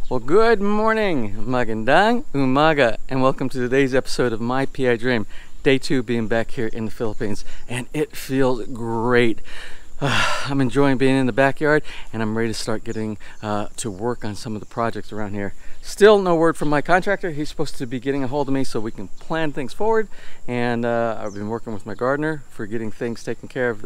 Well, good morning, magandang umaga, and welcome to today's episode of My PI Dream. Day 2 being back here in the Philippines, and it feels great. I'm enjoying being in the backyard, and I'm ready to start getting to work on some of the projects around here. Still no word from my contractor. He's supposed to be getting a hold of me so we can plan things forward, and I've been working with my gardener for getting things taken care of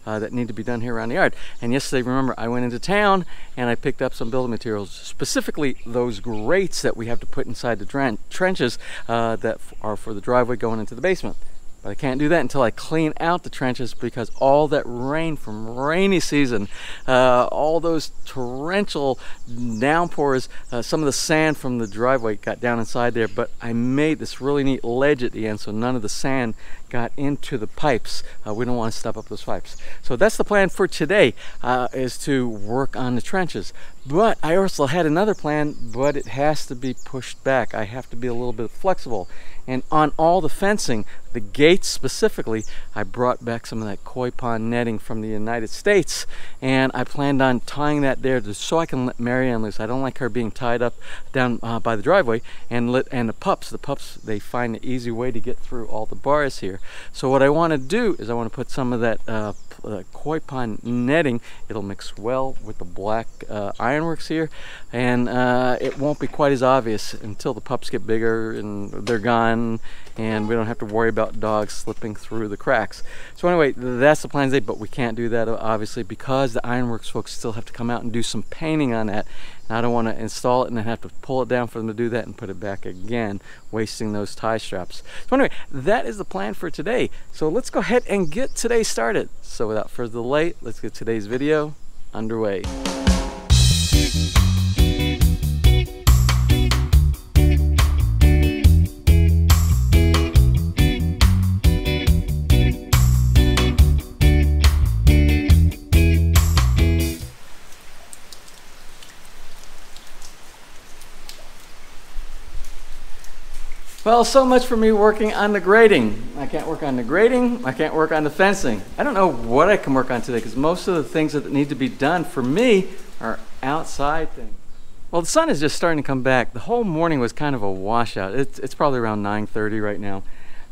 that need to be done here around the yard. And yesterday, remember, I went into town and I picked up some building materials, specifically those grates that we have to put inside the trenches that are for the driveway going into the basement. But I can't do that until I clean out the trenches, because all that rain from rainy season, all those torrential downpours, some of the sand from the driveway got down inside there, but I made this really neat ledge at the end so none of the sand got into the pipes. We don't want to step up those pipes. So that's the plan for today, is to work on the trenches. But I also had another plan, but it has to be pushed back. I have to be a little bit flexible. And on all the fencing, the gates specifically, I brought back some of that koi pond netting from the United States, and I planned on tying that there just so I can let Marianne loose. I don't like her being tied up down by the driveway, and the pups, they find an easy way to get through all the bars here. So what I want to do is I want to put some of that koi pond netting. It'll mix well with the black ironworks here, and it won't be quite as obvious until the pups get bigger and they're gone, and we don't have to worry about dogs slipping through the cracks. So anyway, that's the plan today, but we can't do that obviously because the ironworks folks still have to come out and do some painting on that, and I don't want to install it and then have to pull it down for them to do that and put it back again, wasting those tie straps. So anyway, that is the plan for today. So let's go ahead and get today started. So without further delay, let's get today's video underway. Well, so much for me working on the grading. I can't work on the grading, I can't work on the fencing. I don't know what I can work on today, because most of the things that need to be done for me are outside things. Well, the sun is just starting to come back. The whole morning was kind of a washout. It's probably around 9:30 right now.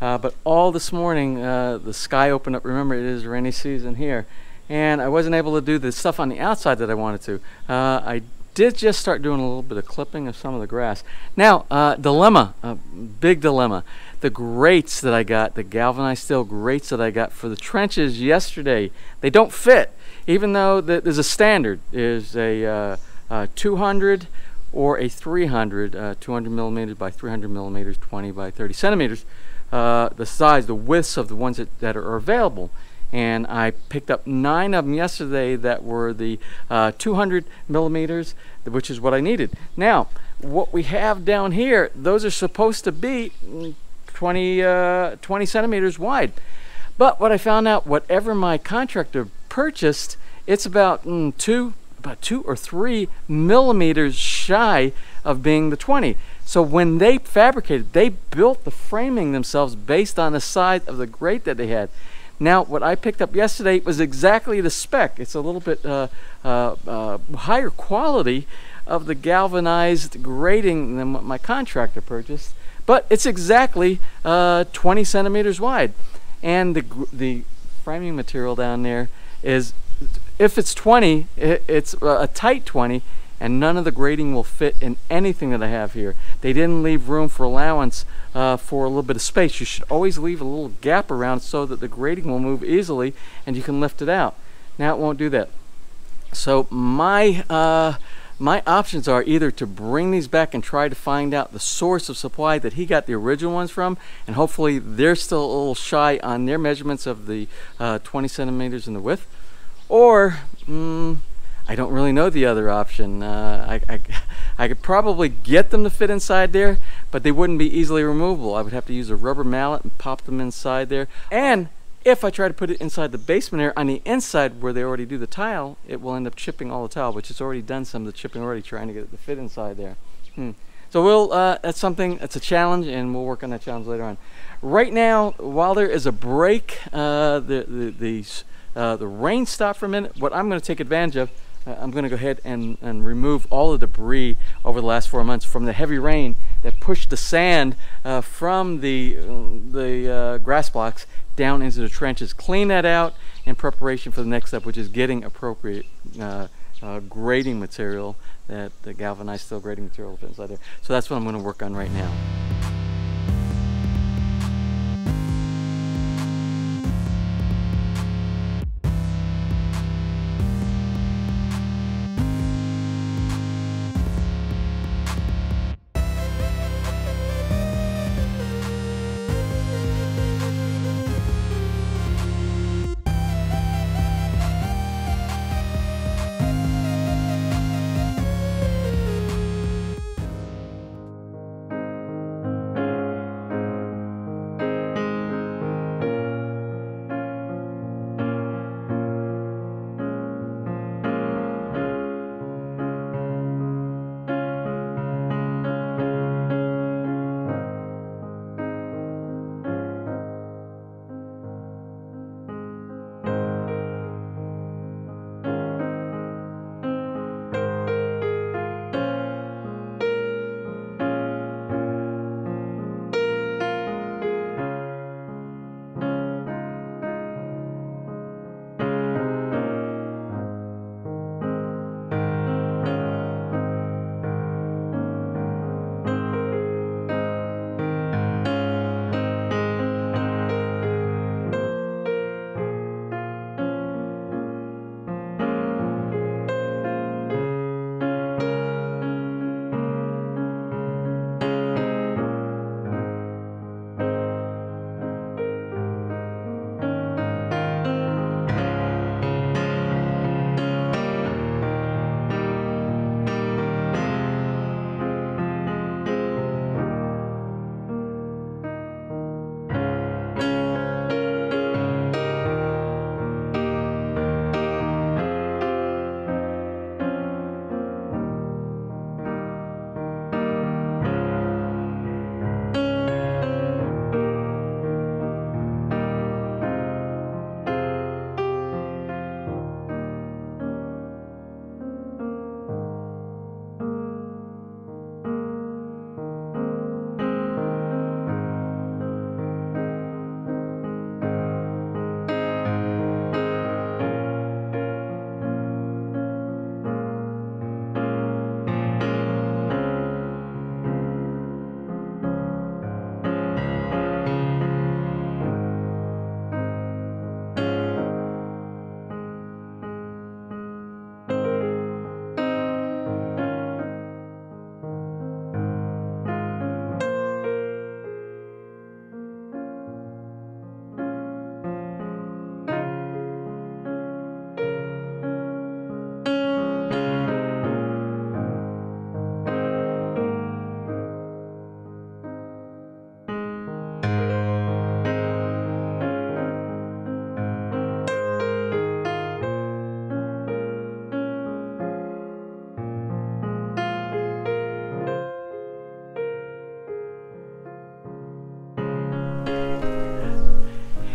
But all this morning, the sky opened up. Remember, it is rainy season here. And I wasn't able to do the stuff on the outside that I wanted to. I did just start doing a little bit of clipping of some of the grass. Now, dilemma, a big dilemma. The grates that I got, the galvanized steel grates that I got for the trenches yesterday, they don't fit, even though there's a standard. There's a 200 or a 300, 200 millimeters by 300 millimeters, 20 by 30 centimeters, the size, the widths of the ones that are available. And I picked up 9 of them yesterday that were the 200 millimeters, which is what I needed. Now, what we have down here, those are supposed to be 20 centimeters wide. But what I found out, whatever my contractor purchased, it's about 2 or 3 millimeters shy of being the 20. So when they fabricated, they built the framing themselves based on the size of the grate that they had. Now, what I picked up yesterday was exactly the spec. It's a little bit higher quality of the galvanized grating than what my contractor purchased, but it's exactly 20 centimeters wide. And the framing material down there is, if it's 20, it's a tight 20, and none of the grating will fit in anything that I have here. They didn't leave room for allowance for a little bit of space. You should always leave a little gap around so that the grating will move easily and you can lift it out. Now it won't do that. So my options are either to bring these back and try to find out the source of supply that he got the original ones from, and hopefully they're still a little shy on their measurements of the 20 centimeters in the width, or I don't really know the other option. I could probably get them to fit inside there, but they wouldn't be easily removable. I would have to use a rubber mallet and pop them inside there. And if I try to put it inside the basement area on the inside where they already do the tile, it will end up chipping all the tile, which it's already done some of the chipping already, trying to get it to fit inside there. So we'll, that's a challenge, and we'll work on that challenge later on. Right now, while there is a break, the rain stopped for a minute. What I'm going to take advantage of, I'm going to go ahead and remove all the debris over the last 4 months from the heavy rain that pushed the sand from the grass blocks down into the trenches. Clean that out in preparation for the next step, which is getting appropriate grading material, that the galvanized steel grading material inside there. So that's what I'm going to work on right now.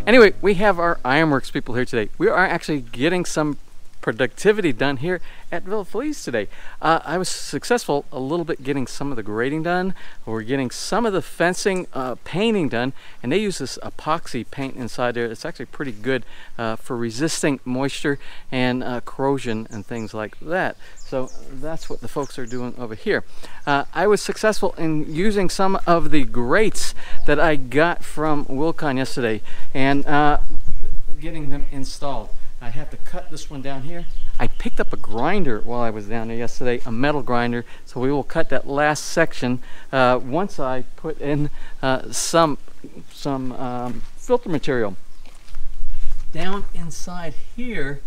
Anyway, we have our Ironworks people here today. We are actually getting some productivity done here at Villa Feliz today. I was successful a little bit getting some of the grading done. We're getting some of the fencing painting done, and they use this epoxy paint inside there. It's actually pretty good for resisting moisture and corrosion and things like that. So that's what the folks are doing over here. I was successful in using some of the grates that I got from Wilcon yesterday and getting them installed. I have to cut this one down here. I picked up a grinder while I was down there yesterday, a metal grinder, so we will cut that last section once I put in some filter material. Down inside here,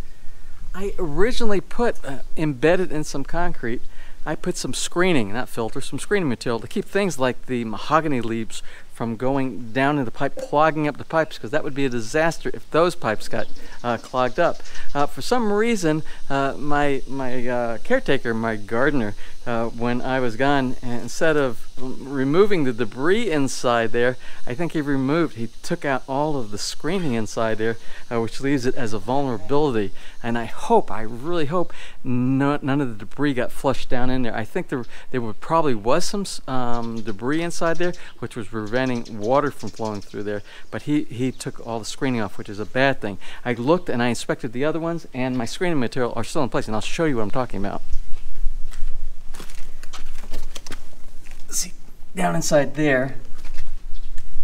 I originally put embedded in some concrete, I put some screening, not filter, some screening material to keep things like the mahogany leaves from going down in the pipe, clogging up the pipes, because that would be a disaster if those pipes got clogged up. For some reason, my caretaker, my gardener, when I was gone. And instead of removing the debris inside there, I think he took out all of the screening inside there, which leaves it as a vulnerability. And I really hope none of the debris got flushed down in there. I think there probably was some debris inside there, which was preventing water from flowing through there. But he took all the screening off, which is a bad thing. I looked and I inspected the other ones, and my screening material are still in place, and I'll show you what I'm talking about. See, down inside there,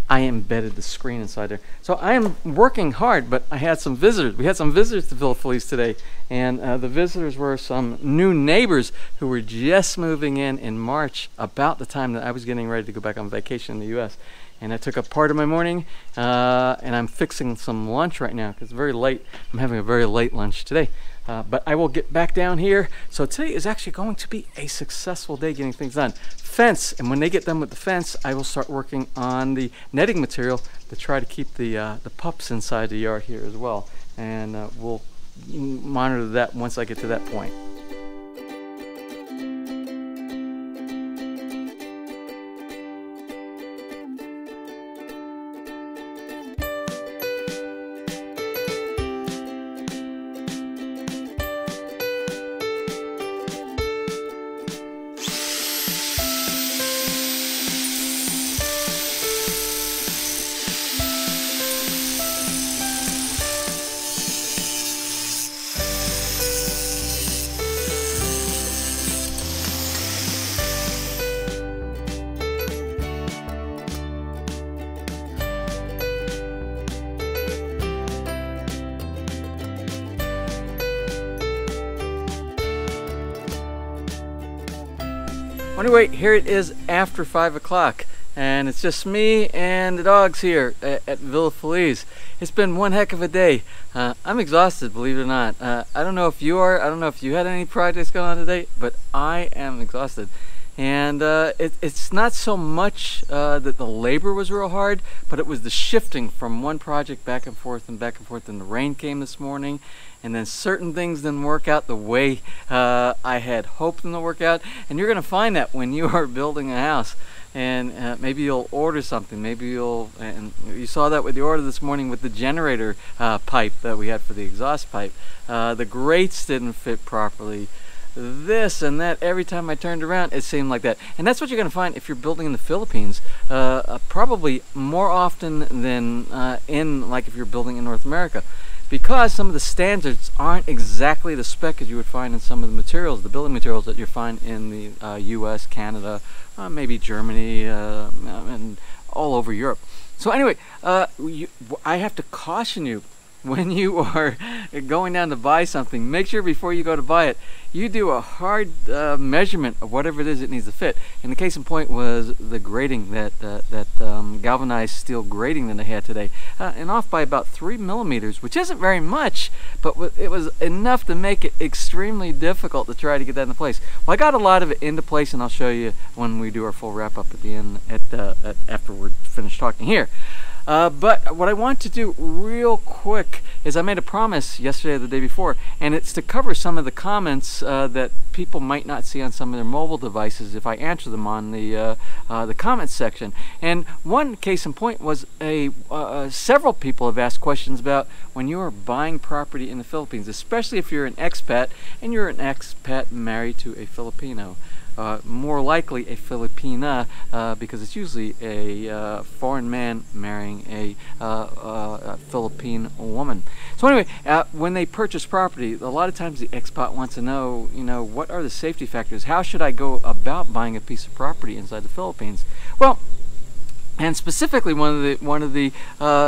I embedded the screen inside there. So I am working hard, but I had some visitors. We had some visitors to Villa Feliz today, and the visitors were some new neighbors who were just moving in March, about the time that I was getting ready to go back on vacation in the U.S. And I took up part of my morning, and I'm fixing some lunch right now because it's very late. I'm having a very late lunch today. But I will get back down here. So today is actually going to be a successful day getting things done. Fence, and when they get done with the fence, I will start working on the netting material to try to keep the pups inside the yard here as well. And we'll monitor that once I get to that point. Anyway, here it is after 5 o'clock, and it's just me and the dogs here at Villa Feliz. It's been one heck of a day. I'm exhausted, believe it or not. I don't know if you are. I don't know if you had any projects going on today, but I am exhausted. And it's not so much that the labor was real hard, but it was the shifting from one project back and forth and back and forth. And the rain came this morning, and then certain things didn't work out the way I had hoped them to work out. And you're going to find that when you are building a house. And maybe you'll order something. Maybe and you saw that with the order this morning with the generator pipe that we had for the exhaust pipe. The grates didn't fit properly. This and that, every time I turned around it seemed like that. And that's what you're going to find if you're building in the Philippines, probably more often than like if you're building in North America, because some of the standards aren't exactly the spec as you would find in some of the materials, the building materials that you find in the US, Canada, maybe Germany, and all over Europe. So anyway, I have to caution you, when you are going down to buy something, make sure before you go to buy it, you do a hard measurement of whatever it is it needs to fit. And the case in point was the grating, that galvanized steel grating that I had today, and off by about 3 millimeters, which isn't very much, but it was enough to make it extremely difficult to try to get that into place. Well, I got a lot of it into place, and I'll show you when we do our full wrap up at the end, after we're finished talking here. But what I want to do real quick is I made a promise yesterday or the day before, and it's to cover some of the comments that people might not see on some of their mobile devices if I answer them on the comments section. And one case in point was several people have asked questions about when you are buying property in the Philippines, especially if you're an expat and you're an expat married to a Filipino. More likely a Filipina, because it's usually a foreign man marrying a Philippine woman. So anyway, when they purchase property, a lot of times the expat wants to know, what are the safety factors? How should I go about buying a piece of property inside the Philippines? Well, and specifically, one of the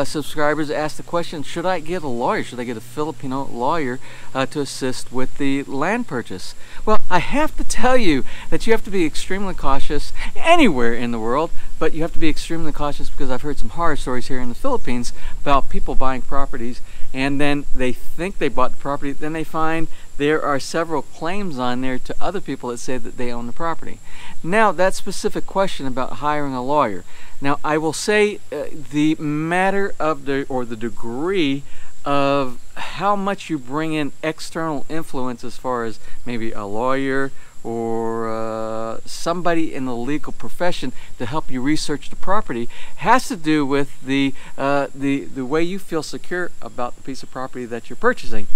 subscribers asked the question, should I get a lawyer? Should I get a Filipino lawyer to assist with the land purchase? Well, I have to tell you that you have to be extremely cautious anywhere in the world, but you have to be extremely cautious because I've heard some horror stories here in the Philippines about people buying properties, and then they think they bought the property, then they find there are several claims on there to other people that say that they own the property. Now, that specific question about hiring a lawyer. Now, I will say the matter of the degree of how much you bring in external influence as far as maybe a lawyer or somebody in the legal profession to help you research the property has to do with the way you feel secure about the piece of property that you're purchasing.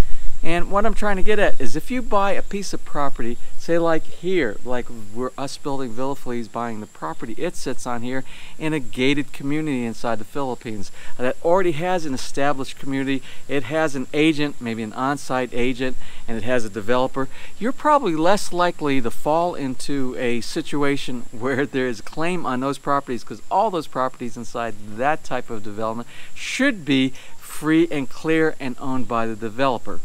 And what I'm trying to get at is, if you buy a piece of property, say like here, like we're us building Villa Feliz, buying the property it sits on here in a gated community inside the Philippines that already has an established community, it has an agent, maybe an on-site agent, and it has a developer, you're probably less likely to fall into a situation where there is a claim on those properties, because all those properties inside that type of development should be free and clear and owned by the developer.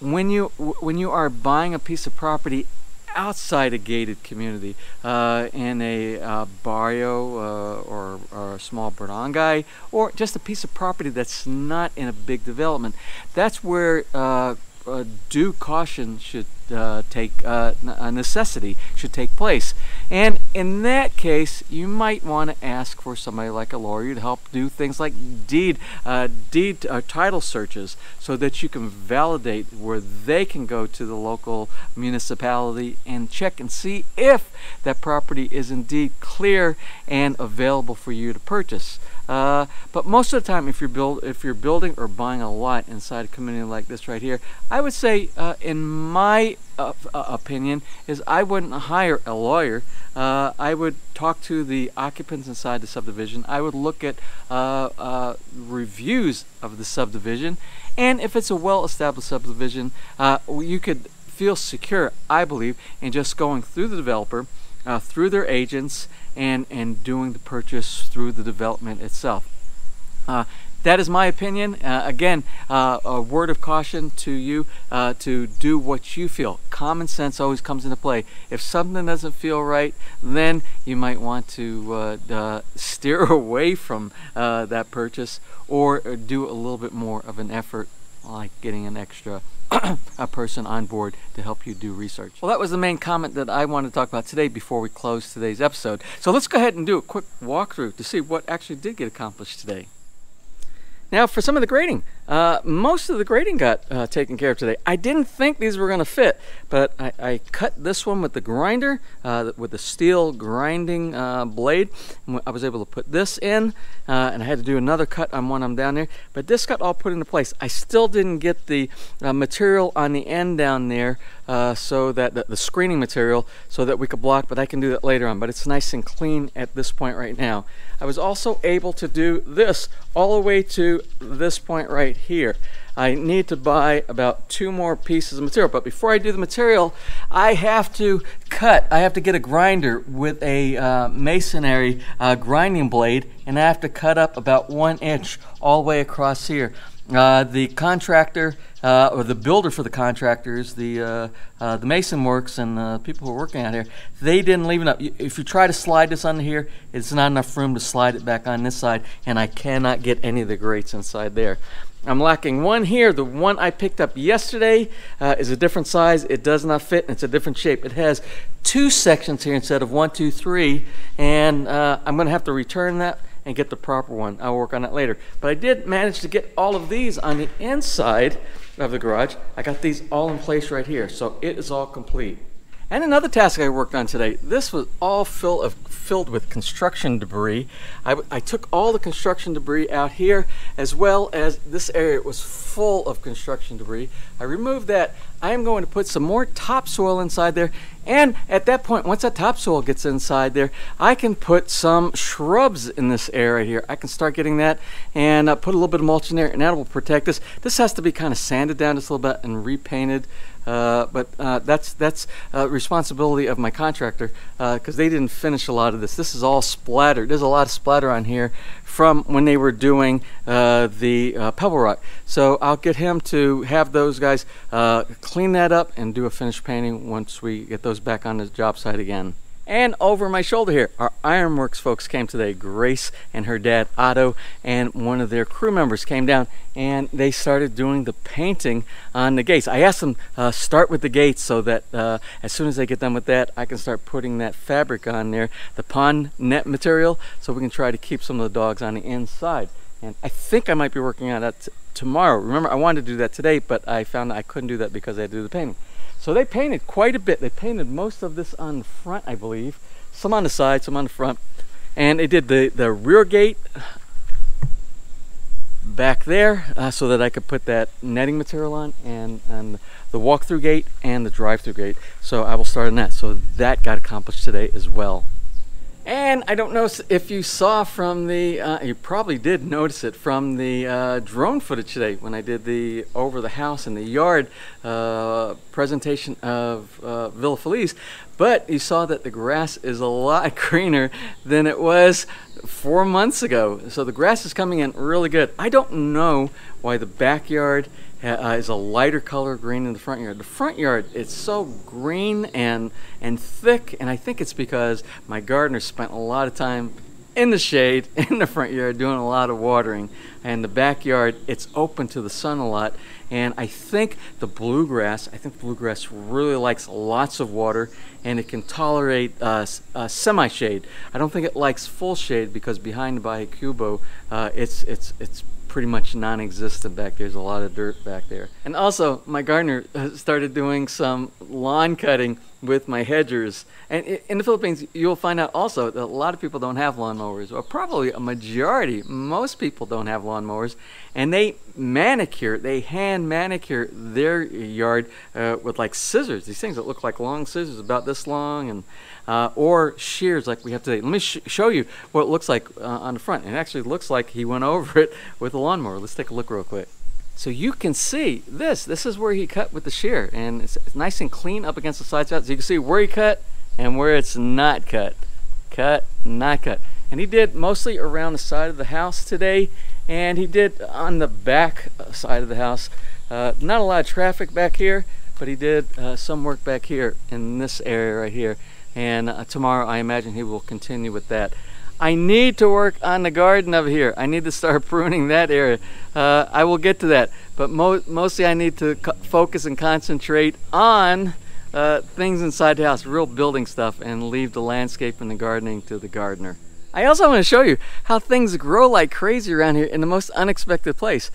When you are buying a piece of property outside a gated community, in a barrio or a small barangay, or just a piece of property that's not in a big development, that's where due caution should a necessity should take place. And in that case, you might want to ask for somebody like a lawyer to help do things like deed title searches, so that you can validate where they can go to the local municipality and check and see if that property is indeed clear and available for you to purchase. But most of the time, if you're building or buying a lot inside a community like this right here, I would say, in my opinion, is I wouldn't hire a lawyer. I would talk to the occupants inside the subdivision. I would look at reviews of the subdivision, and if it's a well-established subdivision, you could feel secure, I believe, in just going through the developer, through their agents, and doing the purchase through the development itself. That is my opinion. Again, a word of caution to you, to do what you feel. Common sense always comes into play. If something doesn't feel right, then you might want to steer away from that purchase, or do a little bit more of an effort, like getting an extra a person on board to help you do research. Well, that was the main comment that I wanted to talk about today before we close today's episode. So let's go ahead and do a quick walkthrough to see what actually did get accomplished today. Now, for some of the grading, most of the grading got taken care of today. I didn't think these were going to fit, but I cut this one with the grinder, with the steel grinding blade. I was able to put this in, and I had to do another cut on one of them down there, but this got all put into place. I still didn't get the material on the end down there, so that the screening material, so that we could block, but I can do that later on. But it's nice and clean at this point right now. I was also able to do this all the way to this point right here. I need to buy about 2 more pieces of material, but before I do the material, I have to cut. I have to get a grinder with a masonry grinding blade, and I have to cut up about 1 inch all the way across here. The contractor, or the builder for the contractors, the mason works and the people who are working out here, they didn't leave enough. If you try to slide this under here, it's not enough room to slide it back on this side, and I cannot get any of the grates inside there. I'm lacking one here. The one I picked up yesterday is a different size. It does not fit, and it's a different shape. It has 2 sections here instead of 1, 2, 3, and I'm going to have to return that and get the proper one. I'll work on that later. But I did manage to get all of these on the inside of the garage. I got these all in place right here, so it is all complete. And another task I worked on today, this was all filled with construction debris. I took all the construction debris out here, as well as this area was full of construction debris. I removed that. I am going to put some more topsoil inside there, and at that point, once that topsoil gets inside there, I can put some shrubs in this area here. I can start getting that and put a little bit of mulch in there, and that will protect this. This has to be kind of sanded down just a little bit and repainted. But that's responsibility of my contractor, because they didn't finish a lot of this. This is all splattered. There's a lot of splatter on here from when they were doing the pebble rock. So I'll get him to have those guys clean that up and do a finished painting once we get those back on the job site again. And over my shoulder here, our Ironworks folks came today. Grace and her dad Otto and one of their crew members came down, and they started doing the painting on the gates. I asked them start with the gates, so that as soon as they get done with that, I can start putting that fabric on there, the pond net material, so we can try to keep some of the dogs on the inside. And I think I might be working on that tomorrow. Remember, I wanted to do that today, but I found I couldn't do that because I had to do the painting. So they painted quite a bit. They painted most of this on the front, I believe. Some on the side, some on the front. And they did the rear gate back there so that I could put that netting material on, and the walk-through gate and the drive-through gate. So I will start on that. So that got accomplished today as well. And I don't know if you saw from the, you probably did notice it from the drone footage today when I did the over the house and the yard presentation of Villa Feliz. But you saw that the grass is a lot greener than it was 4 months ago. So the grass is coming in really good. I don't know why the backyard is a lighter color green than the front yard. The front yard, it's so green and thick, and I think it's because my gardener spent a lot of time in the shade in the front yard doing a lot of watering, and the backyard, it's open to the sun a lot. And I think the bluegrass really likes lots of water, and it can tolerate semi-shade. I don't think it likes full shade because behind the Baja Cubo, it's pretty much non-existent back there. There's a lot of dirt back there. And also, my gardener started doing some lawn cutting with my hedgers. And in the Philippines, you'll find out also that a lot of people don't have lawnmowers, or probably a majority, most people don't have lawnmowers, and they hand manicure their yard with like scissors, these things that look like long scissors about this long, and or shears like we have today. Let me show you what it looks like on the front. It actually looks like he went over it with a lawnmower. Let's take a look real quick. So you can see this is where he cut with the shear, and it's nice and clean up against the sides. So you can see where he cut and where it's not cut. Cut, not cut. And he did mostly around the side of the house today, and he did on the back side of the house. Not a lot of traffic back here, but he did some work back here in this area right here. And tomorrow I imagine he will continue with that. I need to work on the garden over here. I need to start pruning that area. I will get to that, but mostly I need to focus and concentrate on things inside the house, real building stuff, and leave the landscape and the gardening to the gardener. I also want to show you how things grow like crazy around here in the most unexpected place.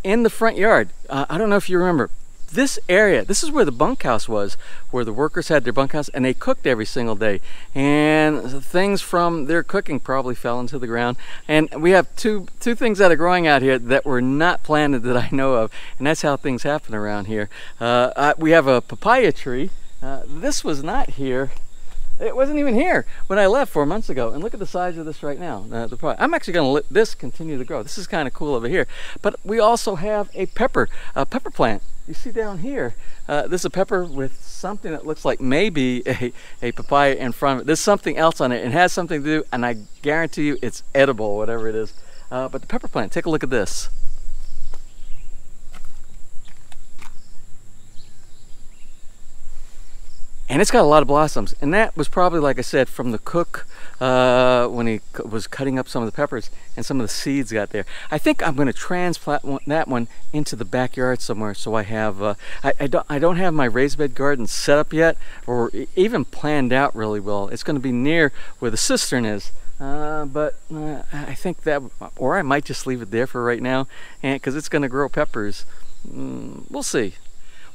In the front yard, I don't know if you remember, this area, this is where the bunkhouse was, where the workers had their bunkhouse and they cooked every single day. And things from their cooking probably fell into the ground. And we have two things that are growing out here that were not planted that I know of. And that's how things happen around here. We have a papaya tree. This was not here. It wasn't even here when I left 4 months ago. And look at the size of this right now. I'm actually going to let this continue to grow. This is kind of cool over here. But we also have a pepper plant. You see down here, this is a pepper with something that looks like maybe a papaya in front of it. There's something else on it. It has something to do, and I guarantee you it's edible, whatever it is. But the pepper plant, take a look at this. And it's got a lot of blossoms, and that was probably, like I said, from the cook when he was cutting up some of the peppers, and some of the seeds got there. I think I'm going to transplant that one into the backyard somewhere, so I have I don't have my raised bed garden set up yet, or even planned out really well. It's going to be near where the cistern is, but I think that, or I might just leave it there for right now, and because it's going to grow peppers. We'll see.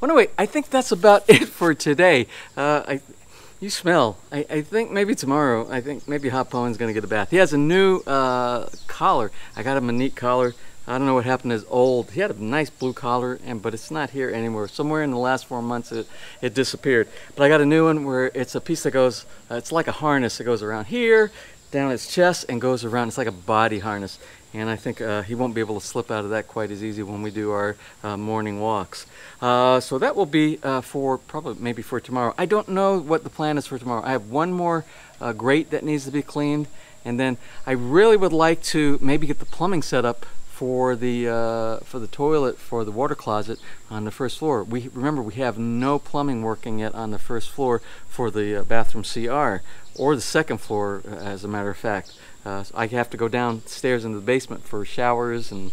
Well, anyway, I think that's about it for today. You smell. I think maybe tomorrow, I think maybe Hot Poen's going to get a bath. He has a new collar. I got him a neat collar. I don't know what happened to his old. He had a nice blue collar, but it's not here anymore. Somewhere in the last 4 months, it disappeared. But I got a new one where it's a piece that goes, it's like a harness that goes around here, down his chest, and goes around. It's like a body harness. And I think he won't be able to slip out of that quite as easy when we do our morning walks. So that will be for probably maybe for tomorrow. I don't know what the plan is for tomorrow. I have one more grate that needs to be cleaned, and then I really would like to maybe get the plumbing set up for the toilet, for the water closet on the first floor. Remember, we have no plumbing working yet on the first floor for the bathroom CR, or the second floor, as a matter of fact. So I have to go downstairs into the basement for showers and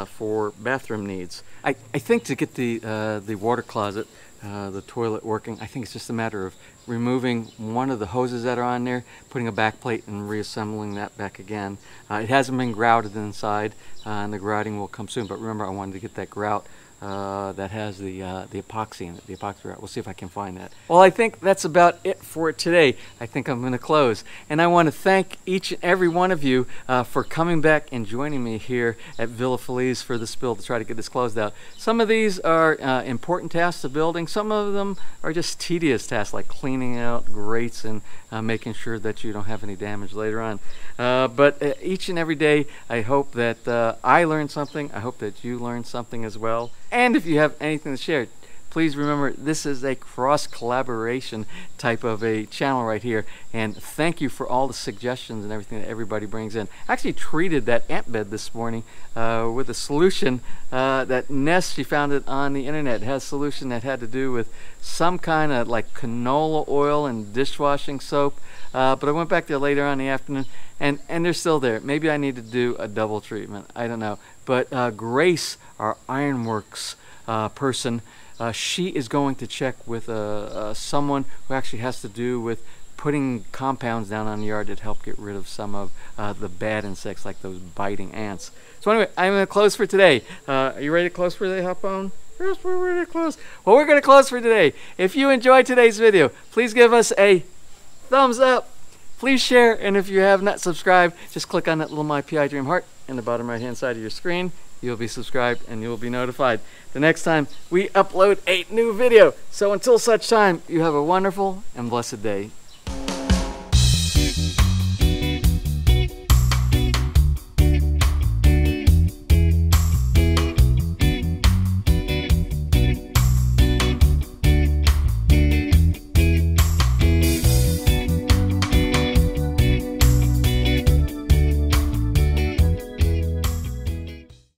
for bathroom needs. I think to get the water closet, the toilet working, I think it's just a matter of removing one of the hoses that are on there, putting a back plate and reassembling that back again. It hasn't been grouted inside, and the grouting will come soon, but remember I wanted to get that grout that has the epoxy in it, the epoxy grout. We'll see if I can find that. Well, I think that's about it for today. I think I'm going to close. And I want to thank each and every one of you for coming back and joining me here at Villa Feliz for this build to try to get this closed out. Some of these are important tasks of building. Some of them are just tedious tasks like cleaning out grates and making sure that you don't have any damage later on. But each and every day, I hope that I learned something. I hope that you learned something as well. And if you have anything to share, please remember this is a cross-collaboration type of a channel right here. And thank you for all the suggestions and everything that everybody brings in. I actually treated that ant bed this morning with a solution that Ness, she found it on the internet. It has a solution that had to do with some kind of like canola oil and dishwashing soap. But I went back there later on in the afternoon and they're still there. Maybe I need to do a double treatment. I don't know. But Grace, our Ironworks person, she is going to check with someone who actually has to do with putting compounds down on the yard that help get rid of some of the bad insects like those biting ants. So anyway, I'm going to close for today. Are you ready to close for today, Hopbone? Yes, we're ready to close. Well, we're going to close for today. If you enjoyed today's video, please give us a thumbs up. Please share, and if you have not subscribed, just click on that little My PI Dream heart in the bottom right hand side of your screen. You'll be subscribed and you'll be notified the next time we upload a new video. So until such time, you have a wonderful and blessed day.